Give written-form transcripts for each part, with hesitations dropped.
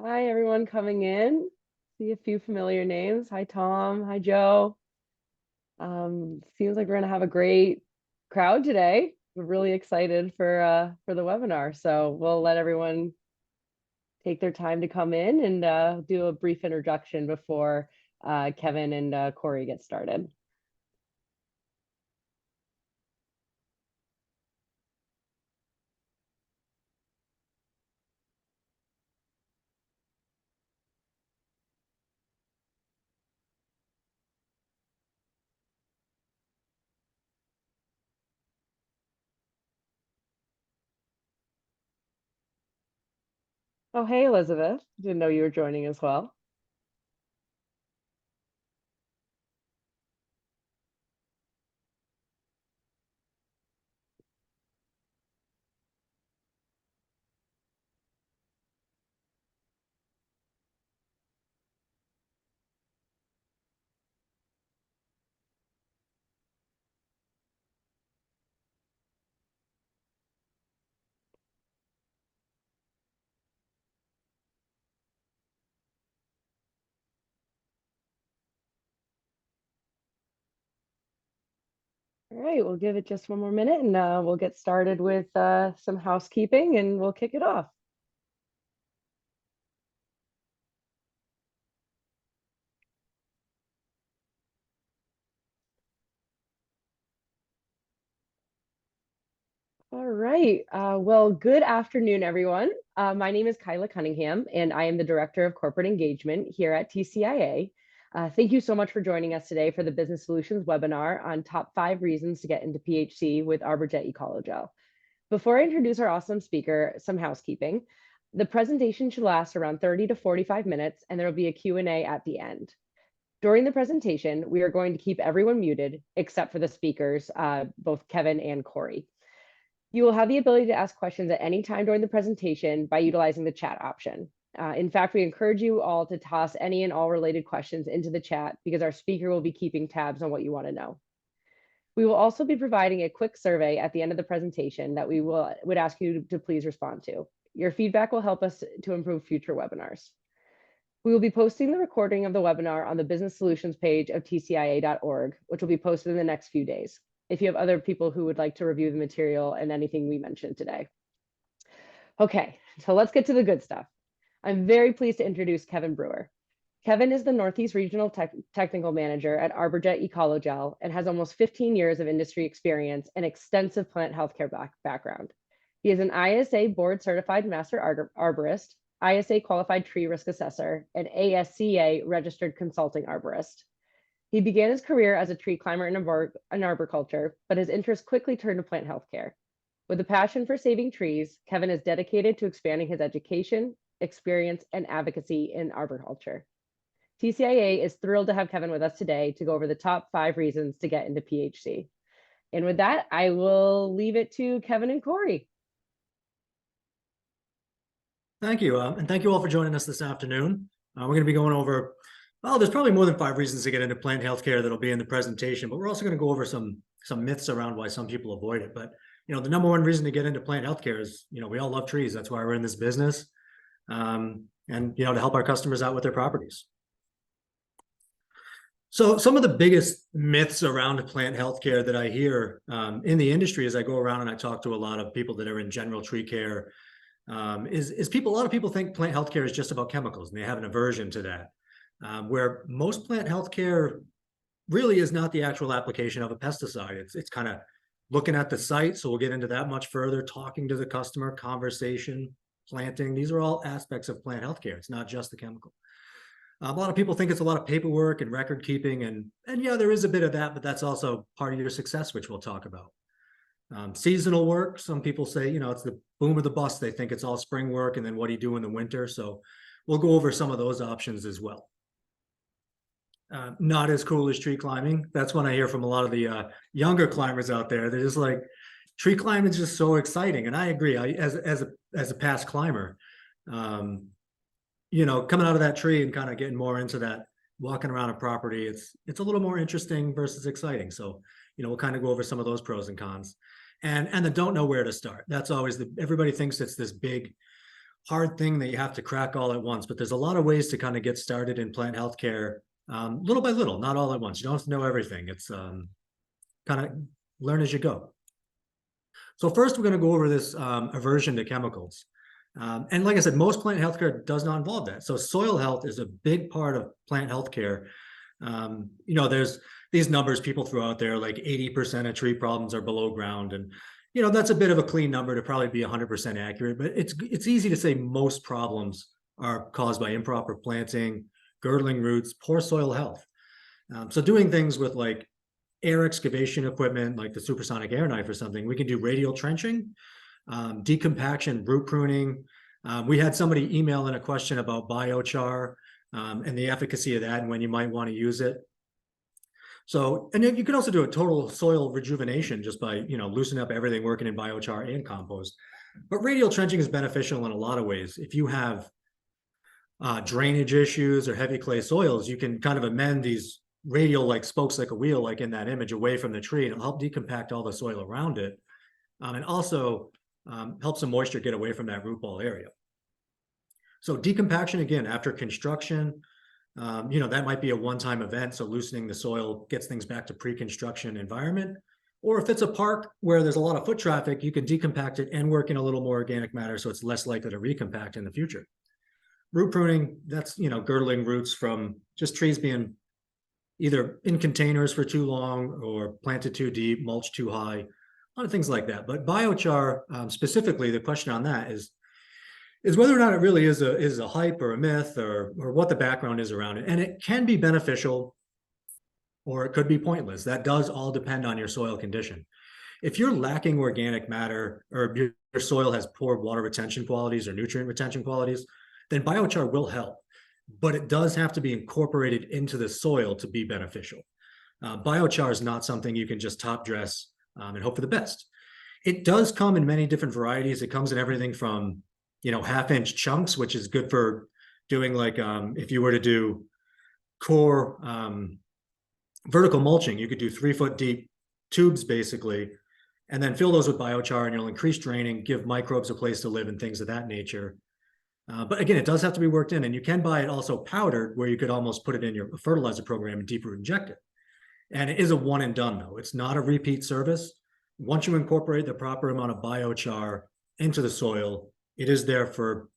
Hi, everyone coming in. See a few familiar names. Hi, Tom. Hi, Joe. Seems like we're gonna have a great crowd today. We're really excited for the webinar. So we'll let everyone take their time to come in and do a brief introduction before Kevin and Corey get started. Oh, hey, Elizabeth. Didn't know you were joining as well. All right, we'll give it just one more minute and we'll get started with some housekeeping and we'll kick it off. All right. Well, good afternoon, everyone. My name is Kyla Cunningham, and I am the Director of Corporate Engagement here at TCIA. Thank you so much for joining us today for the Business Solutions webinar on top 5 reasons to get into PHC with ArborJet Ecologel. Before I introduce our awesome speaker, some housekeeping. The presentation should last around 30 to 45 minutes, and there will be a Q&A at the end. During the presentation, we are going to keep everyone muted except for the speakers, both Kevin and Corey. You will have the ability to ask questions at any time during the presentation by utilizing the chat option. In fact, we encourage you all to toss any and all related questions into the chat because our speaker will be keeping tabs on what you want to know. We will also be providing a quick survey at the end of the presentation that we would ask you to please respond to. Your feedback will help us to improve future webinars. We will be posting the recording of the webinar on the Business Solutions page of tcia.org, which will be posted in the next few days, if you have other people who would like to review the material and anything we mentioned today. Okay, so let's get to the good stuff. I'm very pleased to introduce Kevin Brewer. Kevin is the Northeast Regional Technical Manager at ArborJet Ecologel and has almost 15 years of industry experience and extensive plant healthcare background. He is an ISA board certified master arborist, ISA qualified tree risk assessor, and ASCA registered consulting arborist. He began his career as a tree climber in arboriculture, but his interest quickly turned to plant healthcare. With a passion for saving trees, Kevin is dedicated to expanding his education, experience, and advocacy in arboriculture. TCIA is thrilled to have Kevin with us today to go over the top 5 reasons to get into PHC. And with that, I will leave it to Kevin and Corey. Thank you. And thank you all for joining us this afternoon. We're going to be going over, well, there's probably more than 5 reasons to get into plant healthcare that'll be in the presentation, but we're also going to go over some myths around why some people avoid it. But, the number one reason to get into plant healthcare is, we all love trees. That's why we're in this business. And, to help our customers out with their properties. So some of the biggest myths around plant healthcare that I hear in the industry as I go around and I talk to a lot of people that are in general tree care is a lot of people think plant healthcare is just about chemicals and they have an aversion to that, where most plant healthcare really is not the actual application of a pesticide. It's kind of looking at the site. So we'll get into that much further, talking to the customer, conversation, planting. These are all aspects of plant healthcare. It's not just the chemical. A lot of people think it's a lot of paperwork and record keeping, and yeah, there is a bit of that, but that's also part of your success, which we'll talk about. Seasonal work, some people say, it's the boom or the bust. They think it's all spring work, and then what do you do in the winter? So we'll go over some of those options as well. Not as cool as tree climbing. That's what I hear from a lot of the younger climbers out there. They're just like, tree climbing is just so exciting, and I agree. As a past climber, coming out of that tree and kind of getting more into that, walking around a property, it's a little more interesting versus exciting. So, we'll kind of go over some of those pros and cons, and then don't know where to start. That's always everybody thinks it's this big, hard thing that you have to crack all at once, but there's a lot of ways to kind of get started in plant healthcare, little by little, not all at once. You don't have to know everything. It's kind of learn as you go. So first, we're going to go over this aversion to chemicals. And like I said, most plant healthcare does not involve that. So soil health is a big part of plant healthcare. There's these numbers people throw out there, like 80% of tree problems are below ground. And, that's a bit of a clean number to probably be 100% accurate, but it's easy to say most problems are caused by improper planting, girdling roots, poor soil health. So doing things with like air excavation equipment, like the supersonic air knife or something, we can do radial trenching, decompaction, root pruning. We had somebody email in a question about biochar and the efficacy of that and when you might want to use it. So, and then you can also do a total soil rejuvenation just by, loosening up everything working in biochar and compost. But radial trenching is beneficial in a lot of ways. If you have drainage issues or heavy clay soils, you can kind of amend these radial like spokes like a wheel, like in that image, away from the tree, and it'll help decompact all the soil around it. And also help some moisture get away from that root ball area. So decompaction, again, after construction, that might be a one-time event. So loosening the soil gets things back to pre-construction environment. Or if it's a park where there's a lot of foot traffic, you can decompact it and work in a little more organic matter so it's less likely to recompact in the future. Root pruning, that's, girdling roots from just trees being either in containers for too long or planted too deep, mulch too high, a lot of things like that. But biochar, specifically, the question on that is whether or not it really is a hype or a myth or what the background is around it. And it can be beneficial or it could be pointless. That does all depend on your soil condition. If you're lacking organic matter or your soil has poor water retention qualities or nutrient retention qualities, then biochar will help. But it does have to be incorporated into the soil to be beneficial. Biochar is not something you can just top dress and hope for the best. It does come in many different varieties. It comes in everything from, half-inch chunks, which is good for doing like, if you were to do core vertical mulching, you could do 3-foot deep tubes basically, and then fill those with biochar and you'll increase draining, give microbes a place to live and things of that nature. But again, it does have to be worked in, and you can buy it also powdered where you could almost put it in your fertilizer program and deep root inject it. And it is a one and done though. It's not a repeat service. Once you incorporate the proper amount of biochar into the soil, it is there for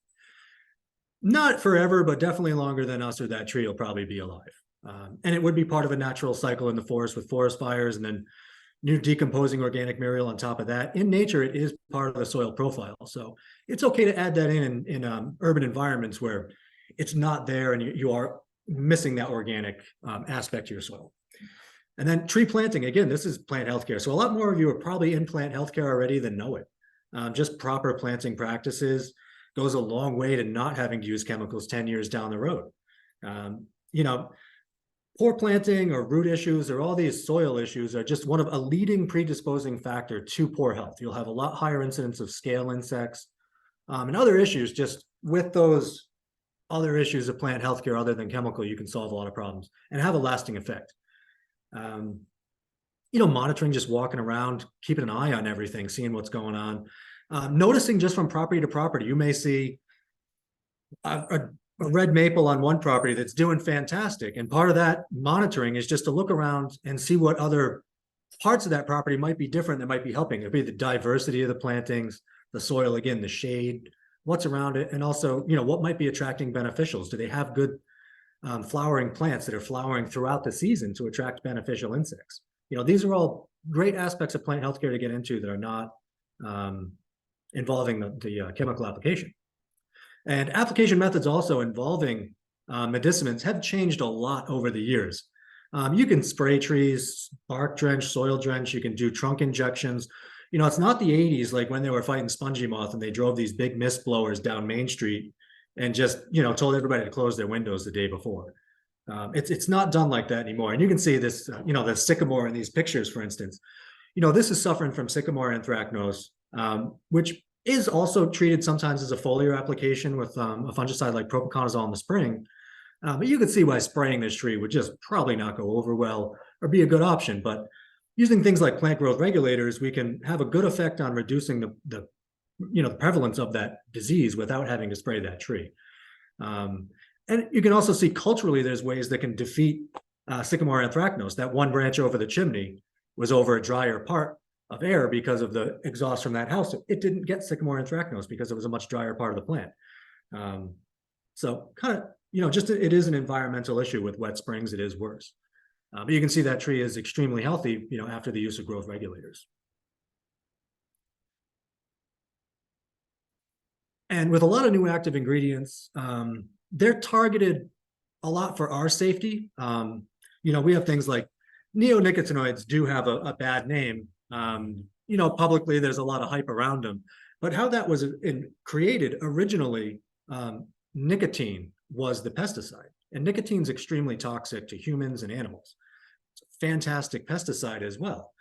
not forever, but definitely longer than us or that tree will probably be alive. And it would be part of a natural cycle in the forest with forest fires and then new decomposing organic material on top of that. In nature, it is part of the soil profile. So it's okay to add that in urban environments where it's not there and you are missing that organic aspect to your soil. And then tree planting, again, this is plant healthcare. So a lot more of you are probably in plant healthcare already than know it. Just proper planting practices goes a long way to not having to use chemicals 10 years down the road. Poor planting or root issues or all these soil issues are just one of a leading predisposing factor to poor health. You'll have a lot higher incidence of scale insects and other issues. Just with those other issues of plant healthcare other than chemical, you can solve a lot of problems and have a lasting effect. Monitoring, just walking around, keeping an eye on everything, seeing what's going on. Noticing just from property to property, you may see a red maple on one property that's doing fantastic. And part of that monitoring is just to look around and see what other parts of that property might be different that might be helping. It'd be the diversity of the plantings, the soil, again, the shade, what's around it, and also, what might be attracting beneficials. Do they have good flowering plants that are flowering throughout the season to attract beneficial insects? These are all great aspects of plant healthcare to get into that are not involving the chemical application. And application methods also involving medicinaments have changed a lot over the years. You can spray trees, bark drench, soil drench, you can do trunk injections. It's not the 80s, like when they were fighting spongy moth and they drove these big mist blowers down Main Street and just, told everybody to close their windows the day before. It's not done like that anymore. And you can see this, the sycamore in these pictures, for instance. This is suffering from sycamore anthracnose, which is also treated sometimes as a foliar application with a fungicide like propiconazole in the spring. But you could see why spraying this tree would just probably not go over well or be a good option. But using things like plant growth regulators, we can have a good effect on reducing the the prevalence of that disease without having to spray that tree. And you can also see culturally, there's ways that can defeat sycamore anthracnose. That one branch over the chimney was over a drier part of air because of the exhaust from that house. It didn't get sycamore anthracnose because it was a much drier part of the plant. So kind of, just it is an environmental issue with wet springs. It is worse. But you can see that tree is extremely healthy, after the use of growth regulators. And with a lot of new active ingredients, they're targeted a lot for our safety. We have things like neonicotinoids do have a bad name. Publicly, there's a lot of hype around them. But how that was created originally, nicotine was the pesticide. And nicotine's extremely toxic to humans and animals. It's a fantastic pesticide as well.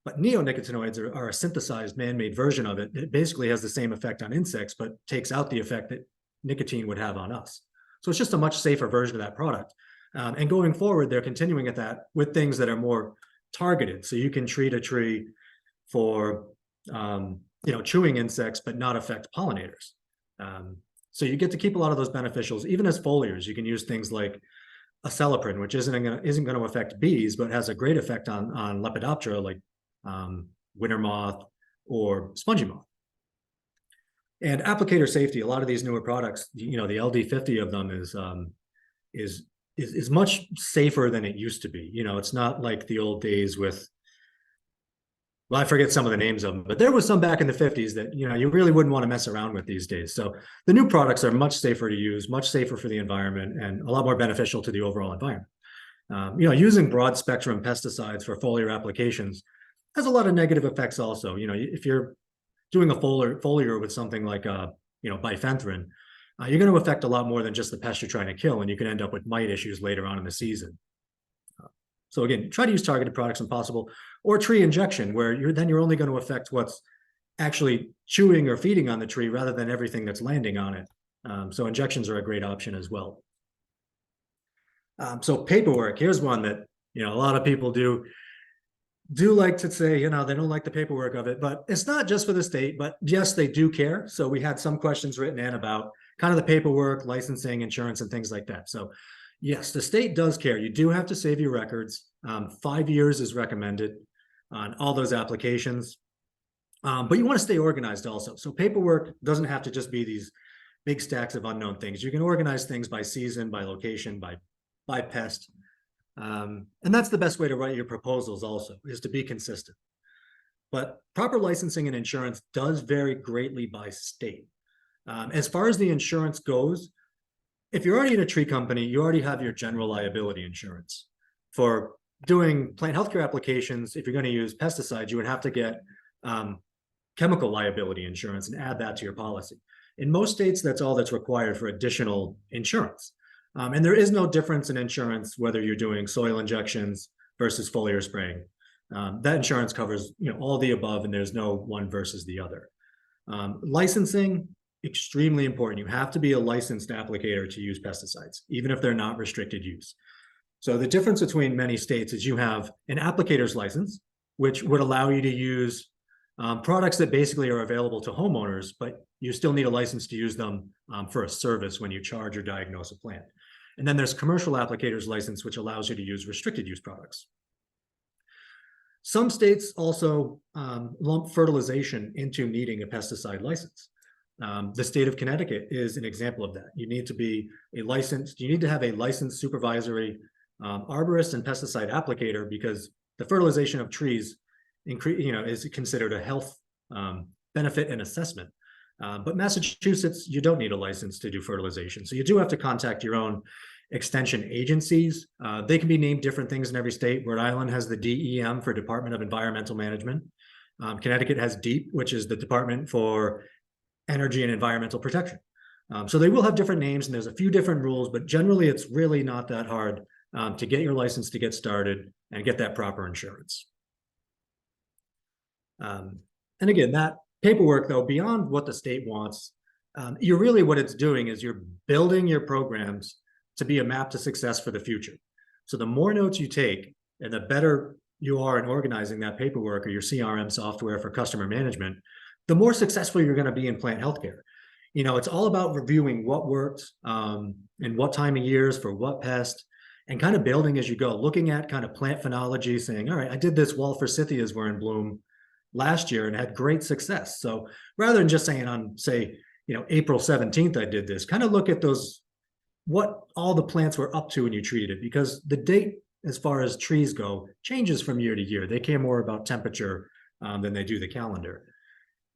But neonicotinoids are a synthesized man-made version of it. It basically has the same effect on insects, but takes out the effect that nicotine would have on us. So it's just a much safer version of that product. And going forward, they're continuing at that with things that are more targeted. So you can treat a tree for, chewing insects, but not affect pollinators. So you get to keep a lot of those beneficials. Even as foliars, you can use things like acelepryn, which isn't going to affect bees, but has a great effect on Lepidoptera, like winter moth or spongy moth. And applicator safety, a lot of these newer products, the LD50 of them is much safer than it used to be. It's not like the old days with, well, I forget some of the names of them, but there was some back in the 50s that, you really wouldn't want to mess around with these days. So the new products are much safer to use, much safer for the environment, and a lot more beneficial to the overall environment. Using broad spectrum pesticides for foliar applications has a lot of negative effects also. If you're doing a foliar with something like bifenthrin, you're going to affect a lot more than just the pest you're trying to kill, and you can end up with mite issues later on in the season. So again, try to use targeted products when possible, or tree injection, where you're only going to affect what's actually chewing or feeding on the tree rather than everything that's landing on it. So injections are a great option as well. So paperwork, here's one that a lot of people do like to say, they don't like the paperwork of it, but it's not just for the state, but yes, they do care. So we had some questions written in about kind of the paperwork, licensing, insurance, and things like that. So yes, the state does care. You do have to save your records. 5 years is recommended on all those applications. But you want to stay organized also. So paperwork doesn't have to just be these big stacks of unknown things. You can organize things by season, by location, by pest. And that's the best way to write your proposals also, is to be consistent. But proper licensing and insurance does vary greatly by state. As far as the insurance goes, if you're already in a tree company, you already have your general liability insurance. For doing plant healthcare applications, if you're going to use pesticides, you would have to get chemical liability insurance and add that to your policy. In most states, that's all that's required for additional insurance. And there is no difference in insurance whether you're doing soil injections versus foliar spraying. That insurance covers all the above, and there's no one versus the other. Licensing, extremely important. You have to be a licensed applicator to use pesticides, even if they're not restricted use. So the difference between many states is you have an applicator's license, which would allow you to use products that basically are available to homeowners, but you still need a license to use them for a service when you charge or diagnose a plant. And then there's commercial applicator's license, which allows you to use restricted use products. Some states also lump fertilization into needing a pesticide license. The state of Connecticut is an example of that. You need to have a licensed supervisory arborist and pesticide applicator, because the fertilization of trees is considered a health benefit and assessment. But Massachusetts, you don't need a license to do fertilization. So you do have to contact your own extension agencies. They can be named different things in every state. Rhode Island has the DEM for Department of Environmental Management. Connecticut has DEEP, which is the Department for Energy and Environmental Protection. So they will have different names, and there's a few different rules, but generally it's really not that hard to get your license, to get started and get that proper insurance. And again, that paperwork, though, beyond what the state wants, what it's doing is you're building your programs to be a map to success for the future. So the more notes you take, and the better you are in organizing that paperwork or your CRM software for customer management, the more successful you're going to be in plant healthcare. It's all about reviewing what worked and what time of years for what pest, and kind of building as you go, looking at kind of plant phenology, saying, all right, I did this while forsythias were in bloom last year and had great success. So rather than just saying on, say, April 17th, I did this, kind of look at those, what all the plants were up to when you treated it, because the date as far as trees go changes from year to year. They care more about temperature than they do the calendar.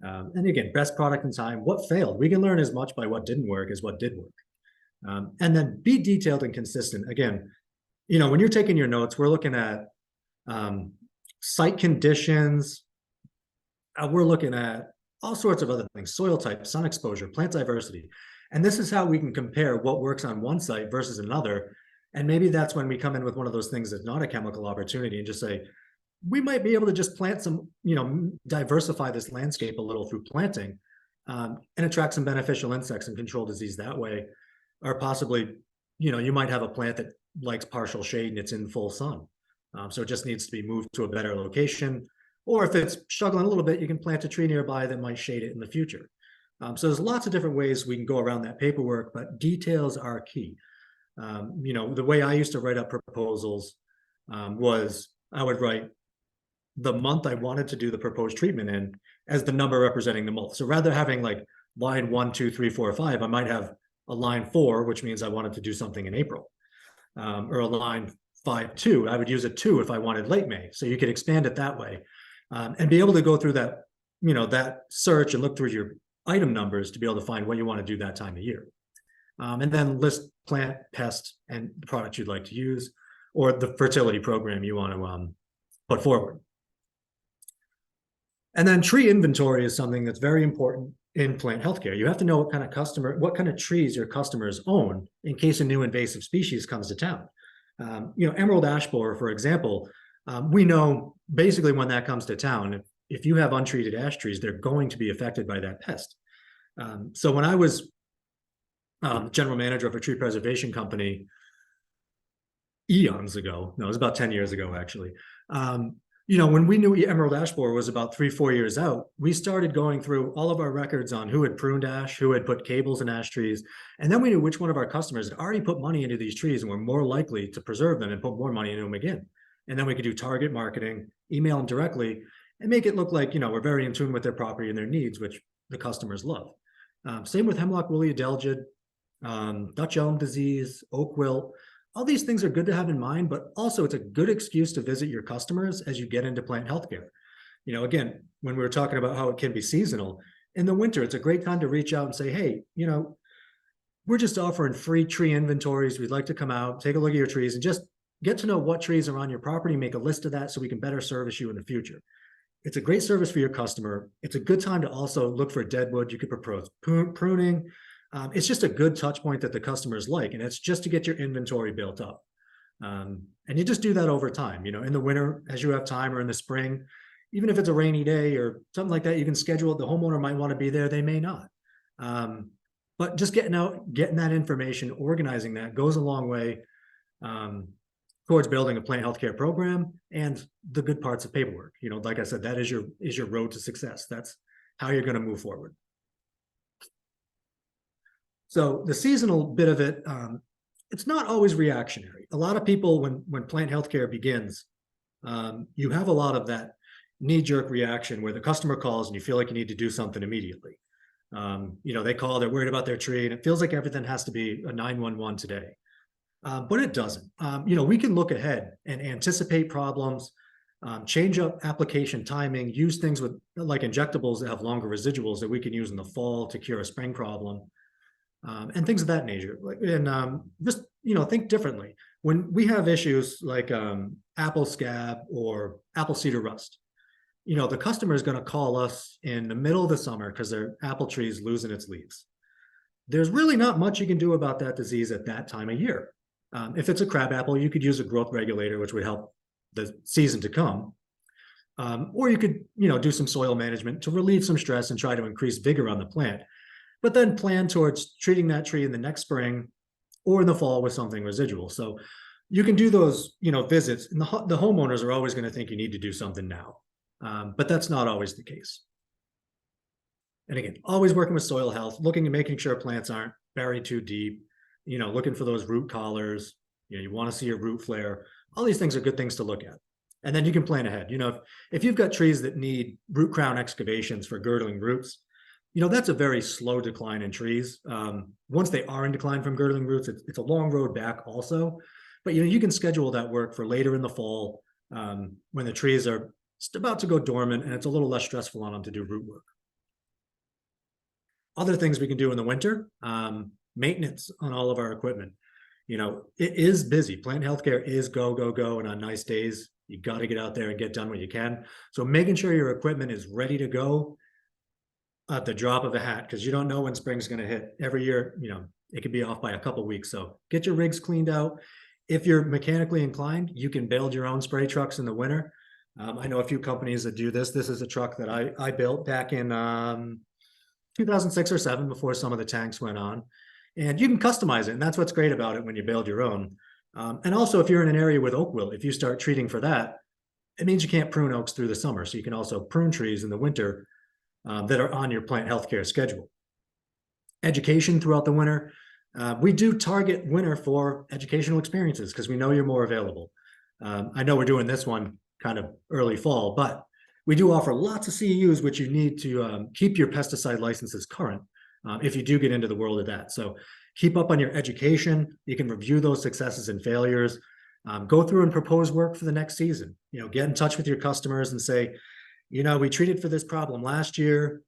And again, best product in time, what failed. We can learn as much by what didn't work as what did work. And then be detailed and consistent. Again, when you're taking your notes, we're looking at site conditions. We're looking at all sorts of other things, soil type, sun exposure, plant diversity. And this is how we can compare what works on one site versus another. And maybe that's when we come in with one of those things that's not a chemical opportunity and just say, we might be able to just plant some, diversify this landscape a little through planting and attract some beneficial insects and control disease that way. Or possibly, you might have a plant that likes partial shade and it's in full sun. So it just needs to be moved to a better location. Or if it's struggling a little bit, you can plant a tree nearby that might shade it in the future. So there's lots of different ways we can go around that paperwork, but details are key. The way I used to write up proposals was I would write the month I wanted to do the proposed treatment in as the number representing the month. So rather than having like line 1, 2, 3, 4, 5, I might have a line 4, which means I wanted to do something in April, or a line 5, 2. I would use a 2 if I wanted late May. So you could expand it that way and be able to go through that, that search and look through your item numbers to be able to find what you want to do that time of year. And then list plant, pest, and the product you'd like to use, or the fertility program you want to put forward. And then tree inventory is something that's very important in plant healthcare. You have to know what kind of trees your customers own in case a new invasive species comes to town. Emerald ash borer, for example, we know basically when that comes to town, if you have untreated ash trees, they're going to be affected by that pest. So when I was general manager of a tree preservation company eons ago, no, it was about 10 years ago, actually. When we knew emerald ash borer was about 3-4 years out, we started going through all of our records on who had pruned ash, who had put cables in ash trees. And then we knew which one of our customers had already put money into these trees and were more likely to preserve them and put more money into them again. And then we could do target marketing, email them directly, and make it look like, we're very in tune with their property and their needs, which the customers love. Same with hemlock woolly adelgid, Dutch elm disease, oak wilt. All these things are good to have in mind, but also it's a good excuse to visit your customers as you get into plant healthcare. Again, when we were talking about how it can be seasonal, in the winter, it's a great time to reach out and say, hey, we're just offering free tree inventories. We'd like to come out, take a look at your trees, and just get to know what trees are on your property, make a list of that so we can better service you in the future. It's a great service for your customer. It's a good time to also look for deadwood. You could propose pruning. It's just a good touch point that the customers like, and it's just to get your inventory built up. And you just do that over time, in the winter, as you have time, or in the spring, even if it's a rainy day or something like that, you can schedule it. The homeowner might want to be there. They may not. But just getting out, getting that information, organizing that goes a long way towards building a plant healthcare program and the good parts of paperwork. Like I said, that is your road to success. That's how you're going to move forward. So the seasonal bit of it, it's not always reactionary. A lot of people, when plant healthcare begins, you have a lot of that knee-jerk reaction where the customer calls and you feel like you need to do something immediately. They call, they're worried about their tree, and it feels like everything has to be a 911 today. But it doesn't. We can look ahead and anticipate problems, change up application timing, use things like injectables that have longer residuals that we can use in the fall to cure a spring problem. And things of that nature. Just think differently. When we have issues like apple scab or apple cedar rust, the customer is going to call us in the middle of the summer because their apple tree is losing its leaves. There's really not much you can do about that disease at that time of year. If it's a crab apple, you could use a growth regulator, which would help the season to come. Or you could do some soil management to relieve some stress and try to increase vigor on the plant, but then plan towards treating that tree in the next spring or in the fall with something residual. So you can do those, visits, and the homeowners are always going to think you need to do something now. But that's not always the case. And again, always working with soil health, looking and making sure plants aren't buried too deep, looking for those root collars. You want to see a root flare. All these things are good things to look at. And then you can plan ahead. If you've got trees that need root crown excavations for girdling roots, that's a very slow decline in trees. Once they are in decline from girdling roots, it's a long road back also. But you can schedule that work for later in the fall, when the trees are just about to go dormant and it's a little less stressful on them to do root work. Other things we can do in the winter, maintenance on all of our equipment. It is busy. Plant healthcare is go, go, go. And on nice days, you got to get out there and get done what you can. So making sure your equipment is ready to go at the drop of a hat, because you don't know when spring's going to hit. Every year, it could be off by a couple of weeks. So get your rigs cleaned out. If you're mechanically inclined, you can build your own spray trucks in the winter. I know a few companies that do this. This is a truck that I built back in 2006 or 7, before some of the tanks went on. And you can customize it. And that's what's great about it when you build your own. And also, if you're in an area with oak wilt, if you start treating for that, it means you can't prune oaks through the summer. So you can also prune trees in the winter that are on your plant healthcare schedule. Education throughout the winter. We do target winter for educational experiences because we know you're more available. I know we're doing this one kind of early fall, but we do offer lots of CEUs, which you need to keep your pesticide licenses current if you do get into the world of that. So keep up on your education. You can review those successes and failures. Go through and propose work for the next season. Get in touch with your customers and say, we treated for this problem last year.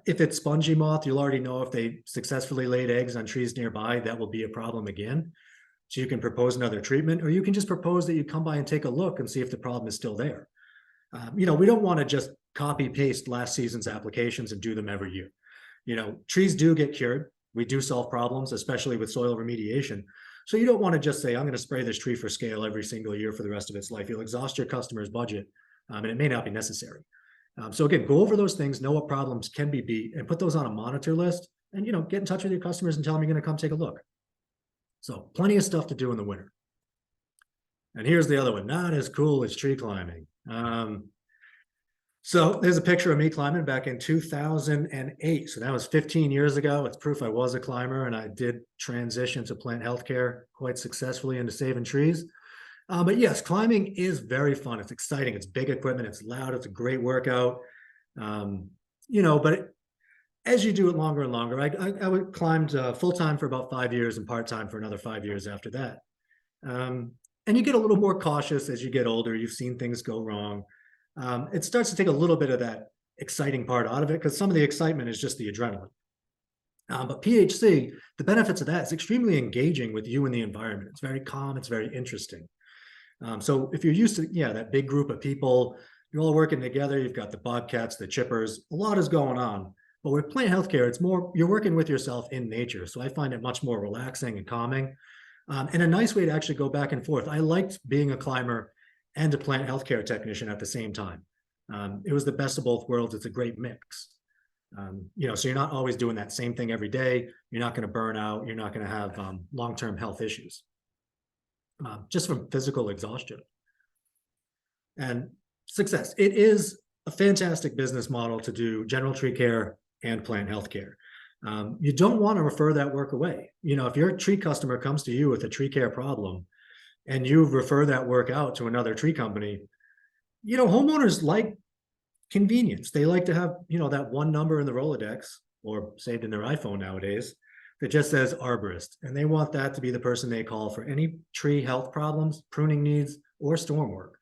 If it's spongy moth, you'll already know if they successfully laid eggs on trees nearby, that will be a problem again. So you can propose another treatment, or you can just propose that you come by and take a look and see if the problem is still there. We don't want to just copy paste last season's applications and do them every year. Trees do get cured. We do solve problems, especially with soil remediation. So you don't want to just say, I'm going to spray this tree for scale every single year for the rest of its life. You'll exhaust your customer's budget, and it may not be necessary. So again, go over those things, know what problems can be beat, and put those on a monitor list, and get in touch with your customers and tell them you're going to come take a look. So plenty of stuff to do in the winter. And here's the other one, not as cool as tree climbing. So there's a picture of me climbing back in 2008. So that was 15 years ago. It's proof I was a climber, and I did transition to plant healthcare quite successfully into saving trees. But yes, climbing is very fun. It's exciting. It's big equipment. It's loud. It's a great workout. But as you do it longer and longer, I climbed full-time for about 5 years and part-time for another 5 years after that. And you get a little more cautious as you get older. You've seen things go wrong. It starts to take a little bit of that exciting part out of it, because some of the excitement is just the adrenaline. But PHC, the benefits of that is extremely engaging with you and the environment. It's very calm. It's very interesting. So if you're used to, that big group of people, you're all working together, you've got the bobcats, the chippers, a lot is going on. But with plant healthcare, it's more, you're working with yourself in nature. So I find it much more relaxing and calming, and a nice way to actually go back and forth. I liked being a climber and a plant healthcare technician at the same time. It was the best of both worlds. It's a great mix. So you're not always doing that same thing every day. You're not going to burn out. You're not going to have long-term health issues, just from physical exhaustion. And success. It is a fantastic business model to do general tree care and plant healthcare. You don't want to refer that work away. If your tree customer comes to you with a tree care problem and you refer that work out to another tree company, homeowners like convenience. They like to have, that one number in the Rolodex, or saved in their iPhone nowadays, that just says arborist. And they want that to be the person they call for any tree health problems, pruning needs, or storm work.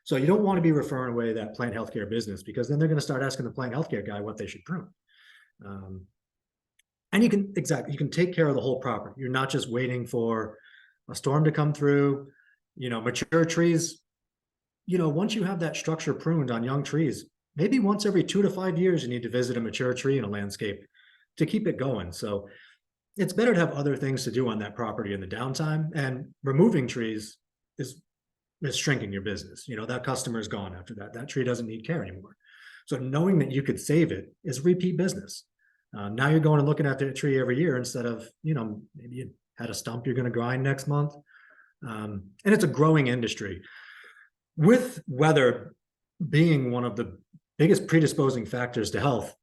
So you don't want to be referring away that plant healthcare business, because then they're going to start asking the plant healthcare guy what they should prune. And you can take care of the whole property. You're not just waiting for a storm to come through. Mature trees, once you have that structure pruned on young trees, maybe once every 2 to 5 years, you need to visit a mature tree in a landscape to keep it going. So it's better to have other things to do on that property in the downtime, and removing trees is shrinking your business. That customer is gone after that. That tree doesn't need care anymore. So knowing that you could save it is repeat business. Now you're going and looking at the tree every year instead of, maybe you had a stump you're going to grind next month. And it's a growing industry. With weather being one of the biggest predisposing factors to health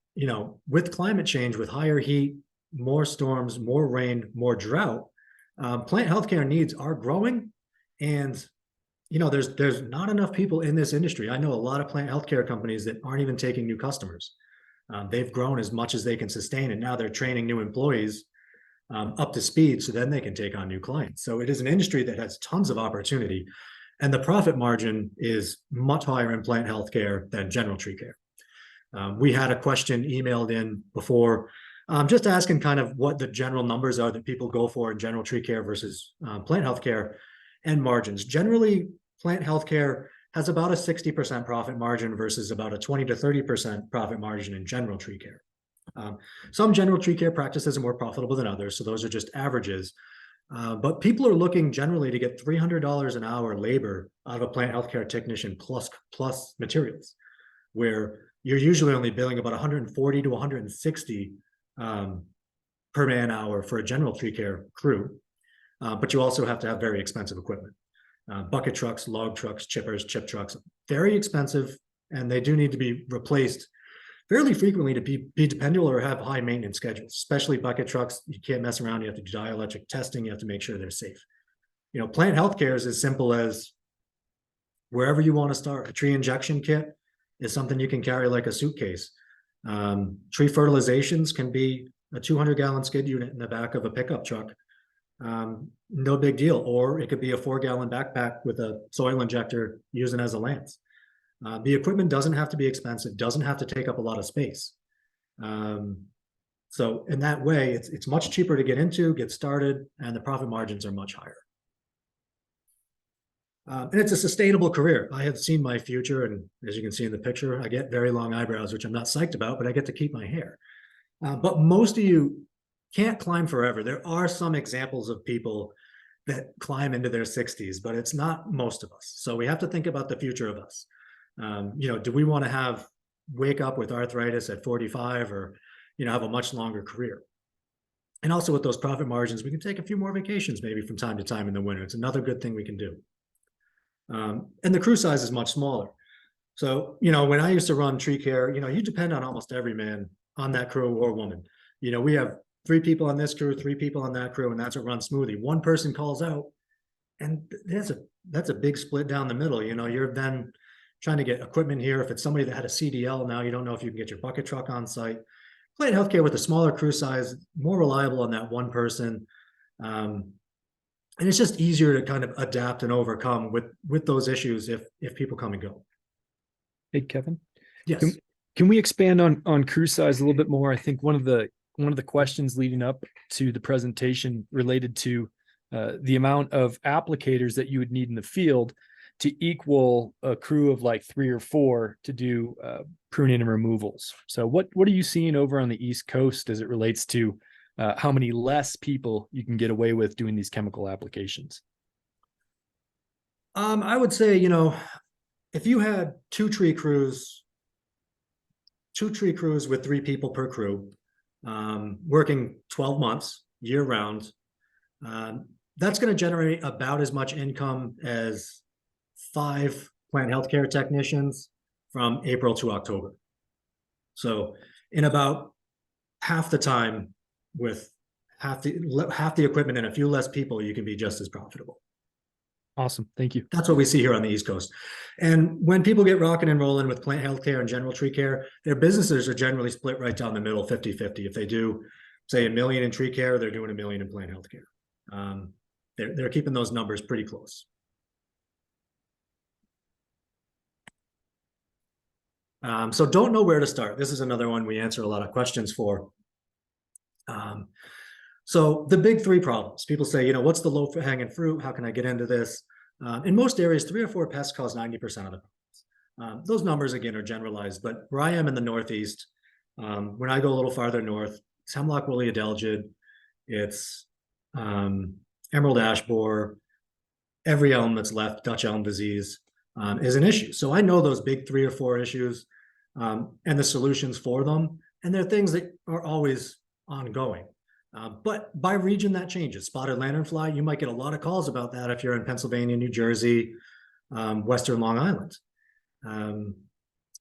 with climate change, with higher heat, more storms, more rain, more drought, plant healthcare needs are growing. And there's not enough people in this industry. I know a lot of plant healthcare companies that aren't even taking new customers. They've grown as much as they can sustain, and now they're training new employees up to speed so then they can take on new clients. So it is an industry that has tons of opportunity, and the profit margin is much higher in plant healthcare than general tree care. We had a question emailed in before, just asking kind of what the general numbers are that people go for in general tree care versus plant healthcare and margins. Generally, plant healthcare has about a 60% profit margin versus about a 20 to 30% profit margin in general tree care. Some general tree care practices are more profitable than others, so those are just averages. But people are looking generally to get $300 an hour labor out of a plant healthcare technician plus materials, where you're usually only billing about 140 to 160 per man hour for a general tree care crew. But you also have to have very expensive equipment. Bucket trucks, log trucks, chippers, chip trucks, very expensive, and they do need to be replaced fairly frequently to be dependable or have high maintenance schedules, especially bucket trucks. You can't mess around. You have to do dielectric testing. You have to make sure they're safe. Plant healthcare is as simple as wherever you want to start. A tree injection kit is something you can carry like a suitcase. Tree fertilizations can be a 200-gallon skid unit in the back of a pickup truck. No big deal. Or it could be a 4-gallon backpack with a soil injector using as a lance. The equipment doesn't have to be expensive, doesn't have to take up a lot of space. So in that way, it's much cheaper to get into, get started, and the profit margins are much higher. And it's a sustainable career. I have seen my future, and as you can see in the picture, I get very long eyebrows, which I'm not psyched about, but I get to keep my hair. But most of you can't climb forever. There are some examples of people that climb into their 60s, but it's not most of us. So we have to think about the future of us. Do we want to wake up with arthritis at 45 or, have a much longer career? And also with those profit margins, we can take a few more vacations maybe from time to time in the winter. It's another good thing we can do. And the crew size is much smaller. So, when I used to run tree care, you depend on almost every man on that crew or woman. We have 3 people on this crew, 3 people on that crew, and that's what runs smoothly. One person calls out, and that's a big split down the middle. You're then trying to get equipment here. If it's somebody that had a CDL, now you don't know if you can get your bucket truck on site. Plant healthcare with a smaller crew size, more reliable on that one person. And it's just easier to kind of adapt and overcome with those issues if people come and go. Hey, Kevin. Yes. Can we expand on crew size a little bit more? I think one of the questions leading up to the presentation related to the amount of applicators that you would need in the field to equal a crew of like 3 or 4 to do pruning and removals. So what are you seeing over on the East Coast as it relates to how many less people you can get away with doing these chemical applications? I would say, if you had two tree crews with 3 people per crew, working 12 months year round, that's going to generate about as much income as 5 plant healthcare technicians from April to October. So in about half the time, with half the equipment and a few less people, you can be just as profitable. Awesome. Thank you. That's what we see here on the East Coast. And when people get rocking and rolling with plant healthcare and general tree care, their businesses are generally split right down the middle, 50-50. If they do, say, $1 million in tree care, they're doing $1 million in plant healthcare. They're keeping those numbers pretty close. So don't know where to start. This is another one we answer a lot of questions for. So the big 3 problems. People say, what's the low-hanging fruit? How can I get into this? In most areas, 3 or 4 pests cause 90% of the problems. Those numbers, again, are generalized, but where I am in the Northeast, when I go a little farther north, it's hemlock woolly adelgid, it's emerald ash borer, every elm that's left, Dutch elm disease, is an issue. So I know those big 3 or 4 issues and the solutions for them, and they're things that are always ongoing. But by region, that changes. Spotted lanternfly, you might get a lot of calls about that if you're in Pennsylvania, New Jersey, Western Long Island. And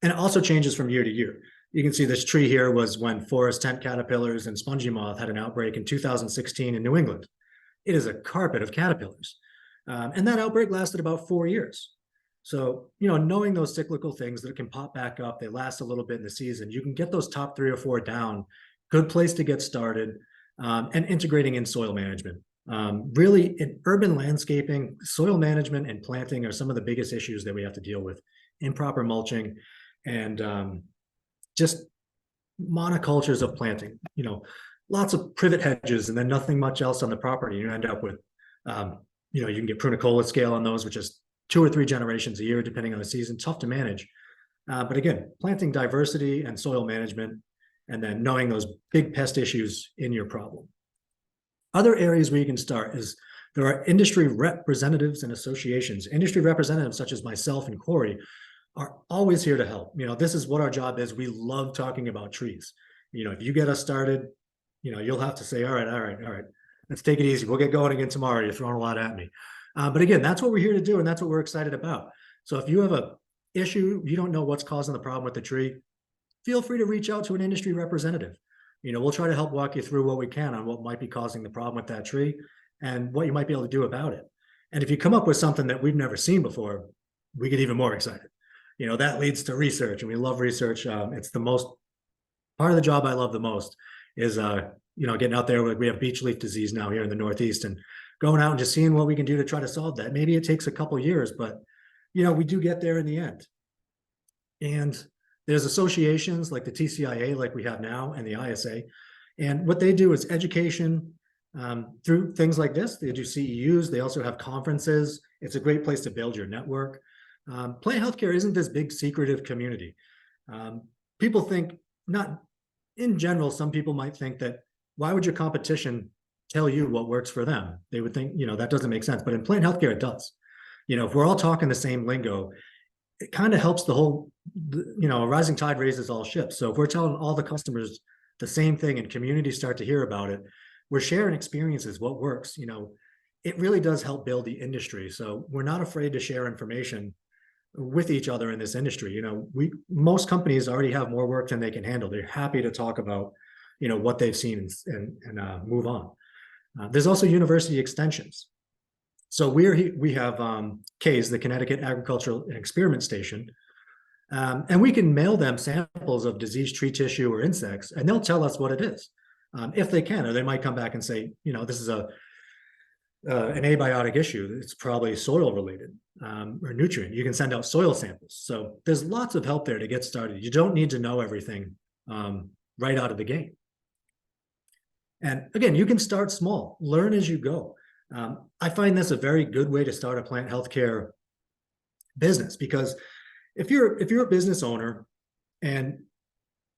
it also changes from year to year. you can see this tree here was when forest tent caterpillars and spongy moth had an outbreak in 2016 in New England. It is a carpet of caterpillars. And that outbreak lasted about 4 years. So, knowing those cyclical things that can pop back up, they last a little bit in the season, you can get those top 3 or 4 down. Good place to get started, and integrating in soil management. Really, in urban landscaping, soil management and planting are some of the biggest issues that we have to deal with. Improper mulching and just monocultures of planting, lots of privet hedges and then nothing much else on the property. You end up with, you can get prunicola scale on those, which is 2 or 3 generations a year, depending on the season, tough to manage. But again, planting diversity and soil management, and then knowing those big pest issues in your problem. Other areas where you can start is there are industry representatives and associations. Industry representatives such as myself and Corey are always here to help. This is what our job is. We love talking about trees. If you get us started, you'll have to say, all right, let's take it easy. We'll get going again tomorrow. You're throwing a lot at me. But again, that's what we're here to do, and that's what we're excited about. So if you have a issue, you don't know what's causing the problem with the tree, feel free to reach out to an industry representative. We'll try to help walk you through what we can on what might be causing the problem with that tree and what you might be able to do about it. And if you come up with something that we've never seen before, we get even more excited. That leads to research, and we love research. It's the most part of the job I love the most is, getting out there. We have beech leaf disease now here in the Northeast, and going out and just seeing what we can do to try to solve that. Maybe it takes a couple years, but we do get there in the end. And there's associations like the TCIA, like we have now, and the ISA. And what they do is education through things like this. They do CEUs. They also have conferences. It's a great place to build your network. Plant healthcare isn't this big secretive community. People think, not in general, some people might think that, why would your competition tell you what works for them? They would think, that doesn't make sense. But in plant healthcare, it does. If we're all talking the same lingo, it kind of helps the whole, a rising tide raises all ships. So if we're telling all the customers the same thing and communities start to hear about it, we're sharing experiences, what works, it really does help build the industry. So we're not afraid to share information with each other in this industry. Most companies already have more work than they can handle. They're happy to talk about, what they've seen and move on. There's also university extensions. So we have CASE, the Connecticut Agricultural Experiment Station, and we can mail them samples of diseased tree tissue or insects, and they'll tell us what it is, if they can, or they might come back and say, this is an abiotic issue. It's probably soil related or nutrient. You can send out soil samples. So there's lots of help there to get started. You don't need to know everything right out of the gate. And again, you can start small, learn as you go. I find this a very good way to start a plant healthcare business, because if you're a business owner and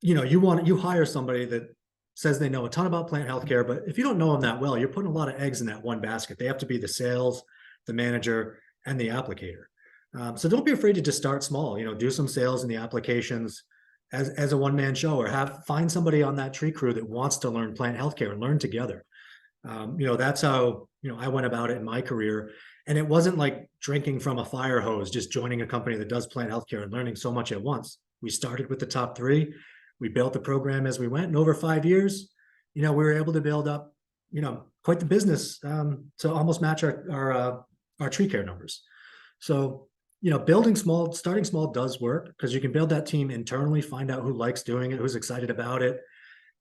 you hire somebody that says they know a ton about plant healthcare, but if you don't know them that well, you're putting a lot of eggs in that one basket. They have to be the sales, the manager, and the applicator. So don't be afraid to just start small. Do some sales in the applications as a one-man show, or find somebody on that tree crew that wants to learn plant healthcare and learn together. That's how I went about it in my career. And it wasn't like drinking from a fire hose, just joining a company that does plant healthcare and learning so much at once. We started with the top 3. We built the program as we went, and over 5 years, we were able to build up, quite the business to almost match our tree care numbers. So, building small, starting small does work, because you can build that team internally, find out who likes doing it, who's excited about it.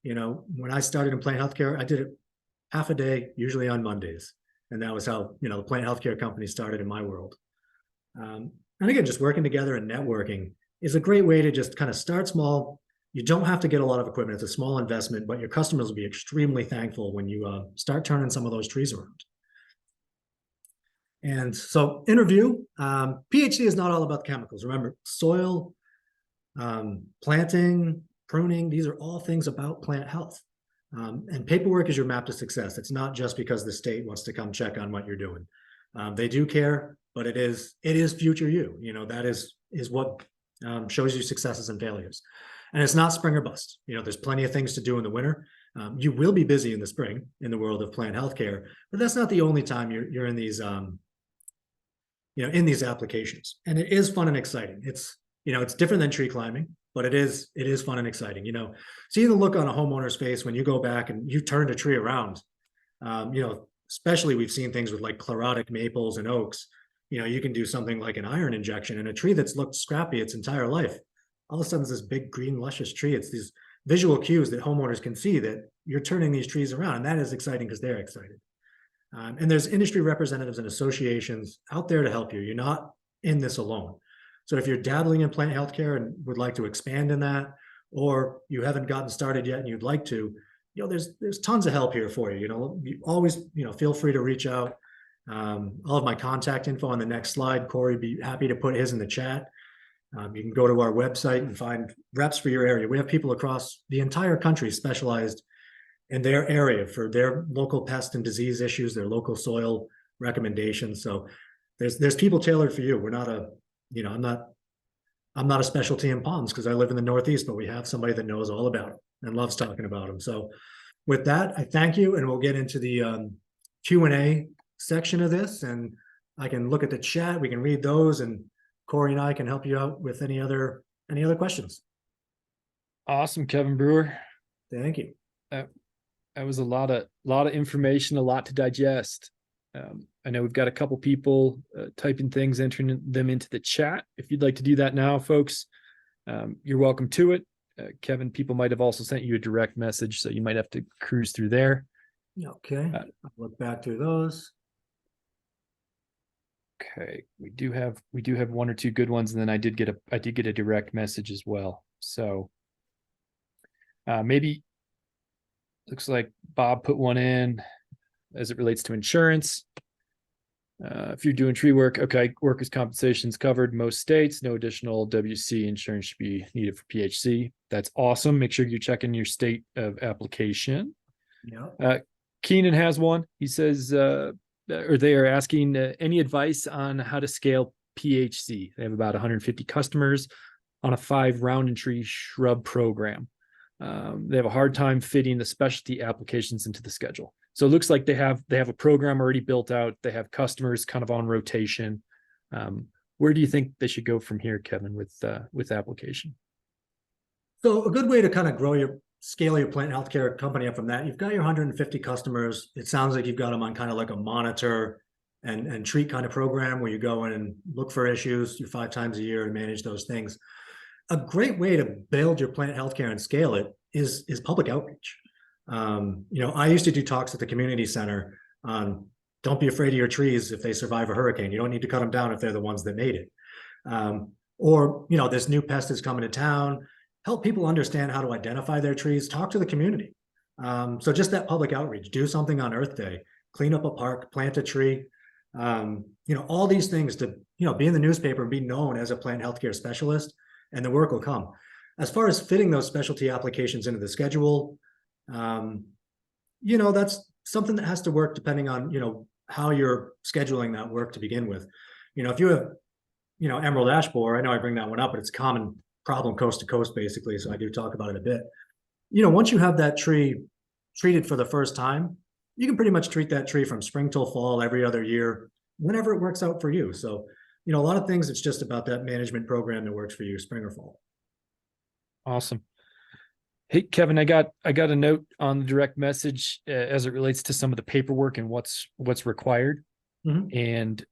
When I started in plant healthcare, I did it half a day, usually on Mondays. And that was how, the plant healthcare company started in my world. And again, just working together and networking is a great way to just kind of start small. You don't have to get a lot of equipment. It's a small investment, but your customers will be extremely thankful when you start turning some of those trees around. And so interview, PHC is not all about chemicals. Remember, soil, planting, pruning, these are all things about plant health. And paperwork is your map to success. It's not just because the state wants to come check on what you're doing. They do care, but it is future you. That is what shows you successes and failures. And it's not spring or bust. There's plenty of things to do in the winter. You will be busy in the spring in the world of plant healthcare, but that's not the only time you're in these in these applications. And it is fun and exciting. It's it's different than tree climbing, but it is fun and exciting. Seeing the look on a homeowner's face when you go back and you turn a tree around, especially we've seen things with like chlorotic maples and oaks. You can do something like an iron injection in a tree that's looked scrappy its entire life. All of a sudden, it's this big green luscious tree. It's these visual cues that homeowners can see that you're turning these trees around, and that is exciting because they're excited. And there's industry representatives and associations out there to help you. You're not in this alone. So if you're dabbling in plant healthcare and would like to expand in that, or you haven't gotten started yet and you'd like to, there's tons of help here for you. You always, feel free to reach out. I'll have my contact info on the next slide. Corey would be happy to put his in the chat. You can go to our website and find reps for your area. We have people across the entire country specialized in their area for their local pest and disease issues, their local soil recommendations. So there's people tailored for you. We're not I'm not a specialty in ponds because I live in the Northeast, but we have somebody that knows all about it and loves talking about them. So with that, I thank you, and we'll get into the Q&A section of this, and I can look at the chat. We can read those, and Corey and I can help you out with any other questions. Awesome, Kevin Brewer. Thank you. That was a lot of information, a lot to digest. I know we've got a couple people typing things, entering them into the chat. If you'd like to do that now, folks, you're welcome to it. Kevin, people might have also sent you a direct message, so you might have to cruise through there. Okay, I'll look back through those. Okay, we do have one or two good ones, and then I did get a direct message as well. So maybe looks like Bob put one in as it relates to insurance. If you're doing tree work, okay, workers' compensation is covered in most states. No additional WC insurance should be needed for PHC. That's awesome. Make sure you're checking your state of application. Yeah. Keenan has one. He says, or they are asking any advice on how to scale PHC. They have about 150 customers on a 5 round and tree shrub program. They have a hard time fitting the specialty applications into the schedule. So it looks like they have a program already built out. They have customers kind of on rotation. Where do you think they should go from here, Kevin, with application? So a good way to kind of scale your plant healthcare company up from that, you've got your 150 customers. It sounds like you've got them on kind of like a monitor and treat kind of program where you go in and look for issues 5 times a year and manage those things. A great way to build your plant healthcare and scale it is public outreach. I used to do talks at the community center on don't be afraid of your trees if they survive a hurricane. You don't need to cut them down if they're the ones that made it. Or this new pest is coming to town. Help people understand how to identify their trees. Talk to the community. So just that public outreach. Do something on Earth Day. Clean up a park. Plant a tree. All these things to be in the newspaper and be known as a plant healthcare specialist, and the work will come. As far as fitting those specialty applications into the schedule, that's something that has to work depending on, how you're scheduling that work to begin with. If you have, emerald ash borer, I know I bring that one up, but it's a common problem coast to coast, basically. So I do talk about it a bit. Once you have that tree treated for the first time, you can pretty much treat that tree from spring till fall every other year, whenever it works out for you. So, a lot of things, it's just about that management program that works for you, spring or fall. Awesome. Hey, Kevin, I got a note on the direct message as it relates to some of the paperwork and what's required. Mm-hmm. And,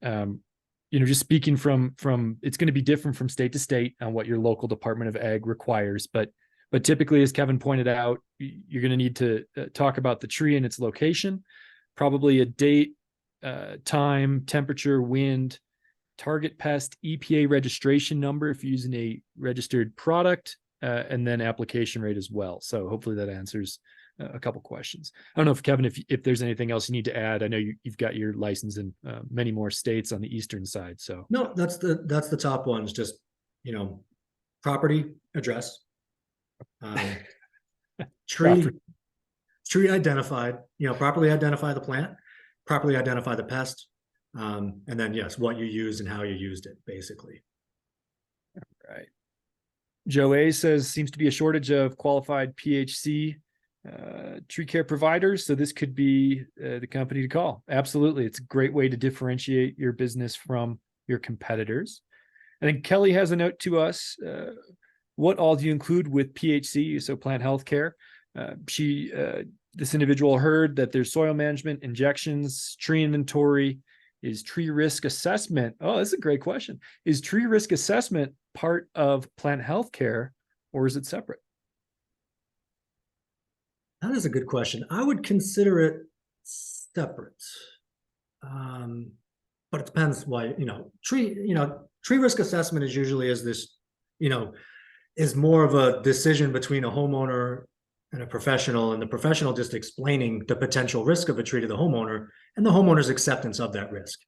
just speaking from it's going to be different from state to state on what your local Department of Ag requires. But typically, as Kevin pointed out, you're going to need to talk about the tree and its location, probably a date, time, temperature, wind, target pest, EPA registration number if you're using a registered product, and then application rate as well. So hopefully that answers a couple questions. I don't know if Kevin, if there's anything else you need to add. I know you've got your license in many more states on the eastern side. So no, that's the top ones. Just property address, tree identified. Properly identify the plant, properly identify the pest, and then yes, what you used and how you used it, basically. All right. Joe A says seems to be a shortage of qualified PHC tree care providers. So this could be the company to call. Absolutely. It's a great way to differentiate your business from your competitors. And then Kelly has a note to us. What all do you include with PHC, so plant healthcare? This individual heard that there's soil management, injections, tree inventory. Is tree risk assessment? Oh, that's a great question. Is tree risk assessment part of plant healthcare, or is it separate? That is a good question. I would consider it separate. But it depends why, tree risk assessment is usually is more of a decision between a homeowner and a professional, and the professional just explaining the potential risk of a tree to the homeowner and the homeowner's acceptance of that risk,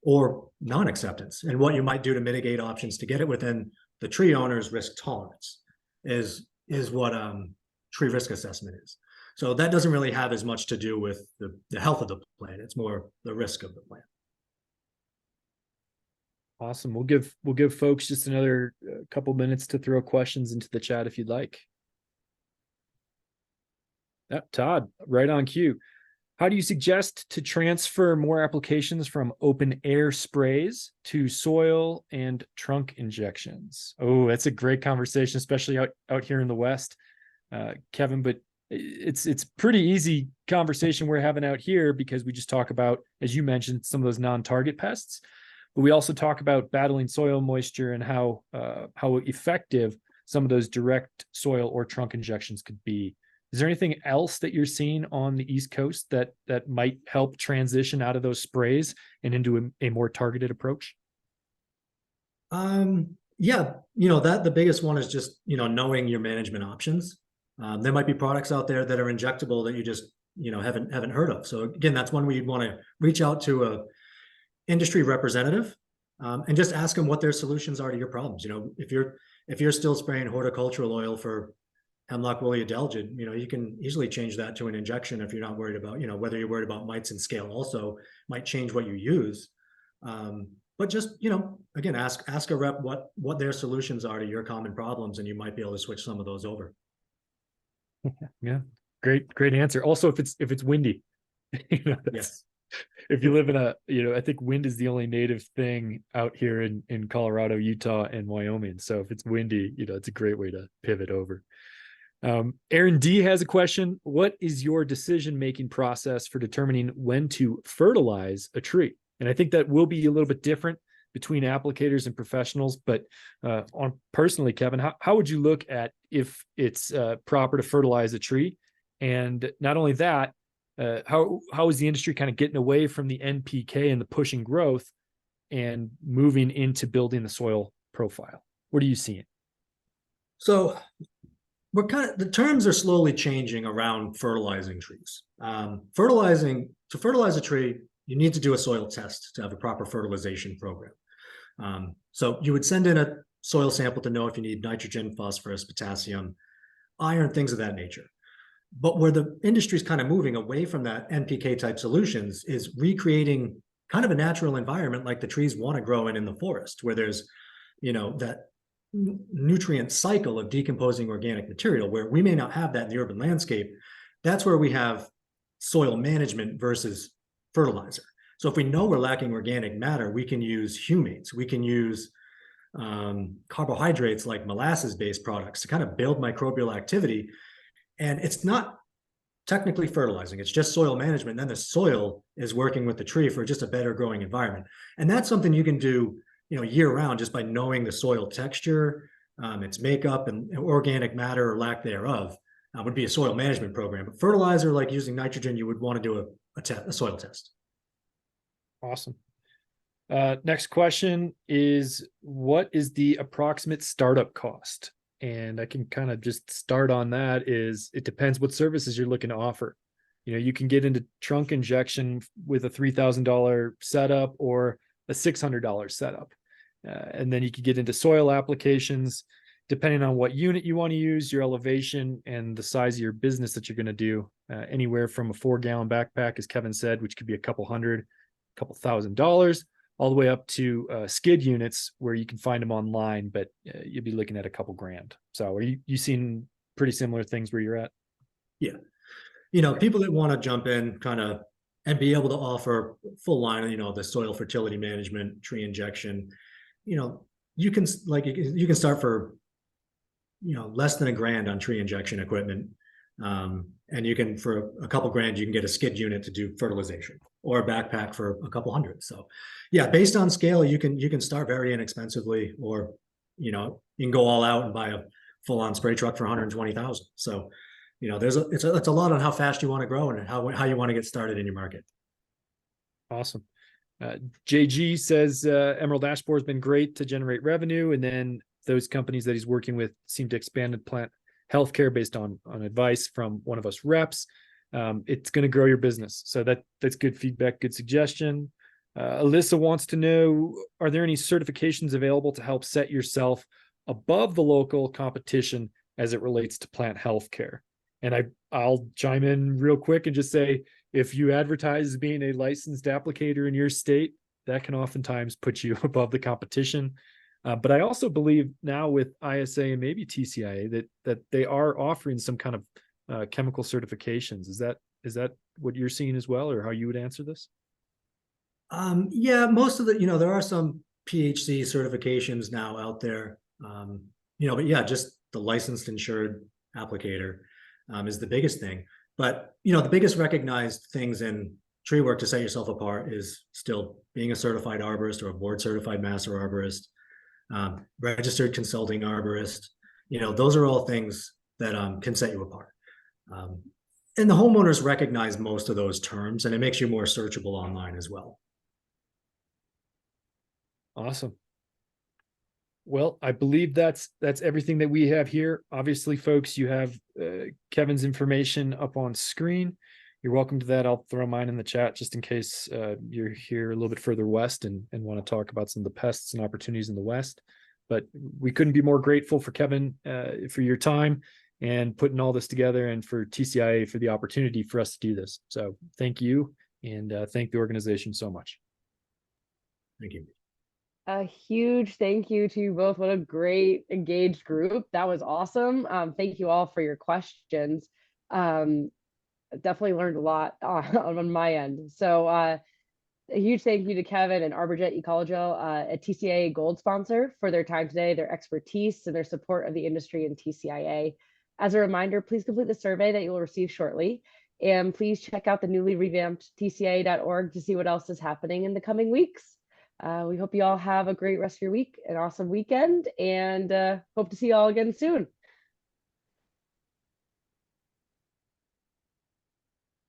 or non-acceptance, and what you might do to mitigate options to get it within the tree owner's risk tolerance is what tree risk assessment is. So that doesn't really have as much to do with the health of the plant. It's more the risk of the plant. Awesome. We'll give folks just another couple minutes to throw questions into the chat if you'd like. Todd, right on cue. How do you suggest to transfer more applications from open air sprays to soil and trunk injections? Oh, that's a great conversation, especially out here in the West, Kevin. But it's pretty easy conversation we're having out here, because we just talk about, as you mentioned, some of those non-target pests, but we also talk about battling soil moisture and how effective some of those direct soil or trunk injections could be. Is there anything else that you're seeing on the East Coast that might help transition out of those sprays and into a more targeted approach? Yeah, the biggest one is just, knowing your management options. There might be products out there that are injectable that you just, haven't heard of. So again, that's one where you'd want to reach out to a industry representative, and just ask them what their solutions are to your problems. If you're still spraying horticultural oil for hemlock woolly adelgid, you can easily change that to an injection if you're not worried about, whether you're worried about mites and scale also might change what you use. But just, again, ask a rep what their solutions are to your common problems, and you might be able to switch some of those over. Yeah, great answer. Also, if it's windy, Yes. If you live in I think wind is the only native thing out here in Colorado, Utah, and Wyoming. So if it's windy, it's a great way to pivot over. Aaron D has a question. What is your decision-making process for determining when to fertilize a tree? And I think that will be a little bit different between applicators and professionals, but personally, Kevin, how would you look at if it's proper to fertilize a tree? And not only that, how is the industry kind of getting away from the NPK and the pushing growth and moving into building the soil profile? What are you seeing? So the terms are slowly changing around fertilizing trees. To fertilize a tree, you need to do a soil test to have a proper fertilization program. So you would send in a soil sample to know if you need nitrogen, phosphorus, potassium, iron, things of that nature. But where the industry is kind of moving away from that NPK type solutions is recreating kind of a natural environment like the trees want to grow in the forest, where there's, that nutrient cycle of decomposing organic material, where we may not have that in the urban landscape. That's where we have soil management versus fertilizer. So if we know we're lacking organic matter, we can use humates. We can use carbohydrates like molasses-based products to kind of build microbial activity. And it's not technically fertilizing, it's just soil management. Then the soil is working with the tree for just a better growing environment. And that's something you can do, year round, just by knowing the soil texture, its makeup, and organic matter or lack thereof, would be a soil management program. But fertilizer, like using nitrogen, you would want to do a soil test. Awesome. Next question is, what is the approximate startup cost? And I can kind of just start on that. It depends what services you're looking to offer. You can get into trunk injection with a $3,000 setup or a $600 setup. And then you could get into soil applications, depending on what unit you want to use, your elevation, and the size of your business that you're going to do. Anywhere from a 4-gallon backpack, as Kevin said, which could be a couple $1,000, all the way up to skid units where you can find them online, but you'll be looking at a couple grand. So are you seeing pretty similar things where you're at? Yeah. People that want to jump in and be able to offer full line, the soil fertility management, tree injection, you know, you can you can start for, less than $1,000 on tree injection equipment. And you can, for a couple grand, you can get a skid unit to do fertilization, or a backpack for a couple hundred. So yeah, based on scale, you can start very inexpensively, or, you can go all out and buy a full on spray truck for 120,000. So, it's a lot on how fast you want to grow and how you want to get started in your market. Awesome. JG says Emerald Ash Borer has been great to generate revenue, and then those companies that he's working with seem to expand and plant healthcare based on advice from one of us reps. It's going to grow your business. So that's good feedback, good suggestion. Alyssa wants to know, are there any certifications available to help set yourself above the local competition as it relates to plant healthcare? And I'll chime in real quick and just say, if you advertise as being a licensed applicator in your state, that can oftentimes put you above the competition. But I also believe now with ISA and maybe TCIA that they are offering some kind of chemical certifications. Is that what you're seeing as well, or how you would answer this? Yeah, most of there are some PHC certifications now out there. But yeah, just the licensed insured applicator is the biggest thing. But the biggest recognized things in tree work to set yourself apart is still being a certified arborist or a board certified master arborist, registered consulting arborist. Those are all things that can set you apart. And the homeowners recognize most of those terms, and it makes you more searchable online as well. Awesome. Well, I believe that's everything that we have here. Obviously, folks, you have Kevin's information up on screen. You're welcome to that. I'll throw mine in the chat just in case you're here a little bit further west and want to talk about some of the pests and opportunities in the west. But we couldn't be more grateful for Kevin for your time and putting all this together, and for TCIA for the opportunity for us to do this. So thank you, and thank the organization so much. Thank you. A huge thank you to you both. What a great engaged group. That was awesome. Thank you all for your questions. Definitely learned a lot on my end. So a huge thank you to Kevin and ArborJet Ecologel, a TCIA Gold sponsor, for their time today, their expertise, and their support of the industry and TCIA. As a reminder, please complete the survey that you will receive shortly. And please check out the newly revamped tcia.org to see what else is happening in the coming weeks. We hope you all have a great rest of your week, an awesome weekend, and hope to see you all again soon.